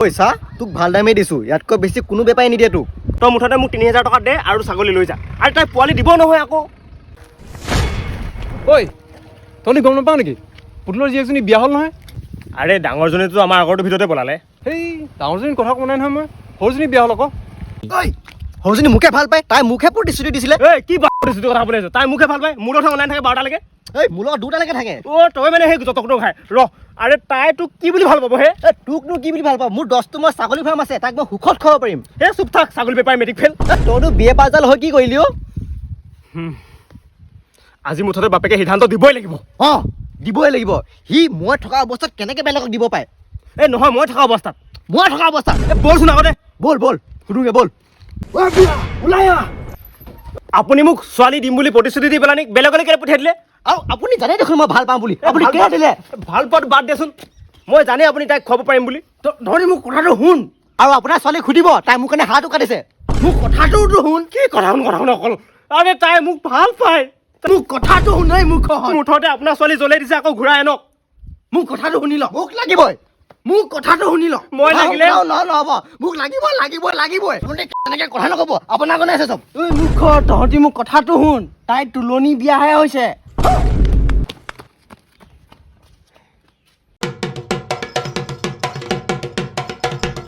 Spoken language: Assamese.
পইচা তোক ভাল দামেই দিছোঁ, ইয়াতকৈ বেছি কোনো বেপাৰী নিদিয়ে তোক। তই মুঠতে মোক 3000 টকা দে আৰু ছাগলী লৈ যা। আৰু তাই পোৱালি দিব নহয় আকৌ। ঐ তহঁতি গম নাপাওঁ নেকি পুতুলৰ জীয়েকজনী বিয়া হ'ল নহয়? আৰে ডাঙৰজনীতো আমাৰ আগৰটোৰ ভিতৰতে পলালে। সেই ডাঙৰজনী কথা কোৱা নাই নহয় মই, সৰুজনী বিয়া হ'ল আকৌ। ঐ সৰুজনী মোকে ভাল পায়, তাই মোকহে প্ৰতিশ্ৰুতি দিছিলে। এই কি কথা বোলে তাই মোকহে ভাল পায়, মোৰ কথা অনলাইন থাকে 12টালৈকে। এই মোৰ লগত 2টালৈকে থাকে। তই মানে সেই জতকটো খাই আৰে তাই তোক কি বুলি ভাল পাব হে? তোকনো কি বুলি ভাল পাওঁ? মোৰ 10টা ছাগলী ফাৰ্ম আছে, তাক মই সুখত খুৱাব পাৰিম। এই চুপ থাক, ছাগলী বেপাৰী মেট্ৰিক ফেল। তইতো বিয়ে পাছডাল হৈ কি কৰিলি অ? আজি মুঠতে বাপেকে সিদ্ধান্ত দিবই লাগিব। অঁ দিবই লাগিব। সি মই থকা অৱস্থাত কেনেকৈ বেলেগক দিব পাৰে? এই নহয় মই থকা অৱস্থাত। মই থকা অৱস্থাত বলচোন আগতে। বল বল সুধোগে বল। ওলাই আহ। আপুনি মোক ছোৱালী দিম বুলি প্ৰতিশ্ৰুতি দি পেলানি বেলেগলৈ কেলৈ পঠিয়াই দিলে? আৰু আপুনি জানে দেখোন মই ভাল পাওঁ বুলি, আপুনি কেলে দিলে? ভাল পোৱাটো বাদ দেচোন, মই জানে আপুনি তাইক খুৱাব পাৰিম বুলি। ধৰি মোক কথাটো শুন, আৰু আপোনাৰ ছোৱালীক সুধিব তাই মোৰ কাৰণে হাতটো কাটিছে। মোক কথাটোতো শুন। কি কথা শুন অকল। আৰে তাই মোক ভাল পায়। মোক কথাটো শুনাই মোক মুঠতে আপোনাৰ ছোৱালী জ্বলাই দিছে, আকৌ ঘূৰাই আনক। মোক কথাটো শুনি ল। মোক লাগিবই। মোক কথাটো শুনি ল। মই লাগিলে নহ'ব, মোক লাগিবই। আপুনি এনেকৈ কথা নক'ব, আপোনাৰ কাৰণে আছে চব। ঐ মুখ তহঁতি মোক কথাটো শুন, তাই তোলনি বিয়াহে হৈছে।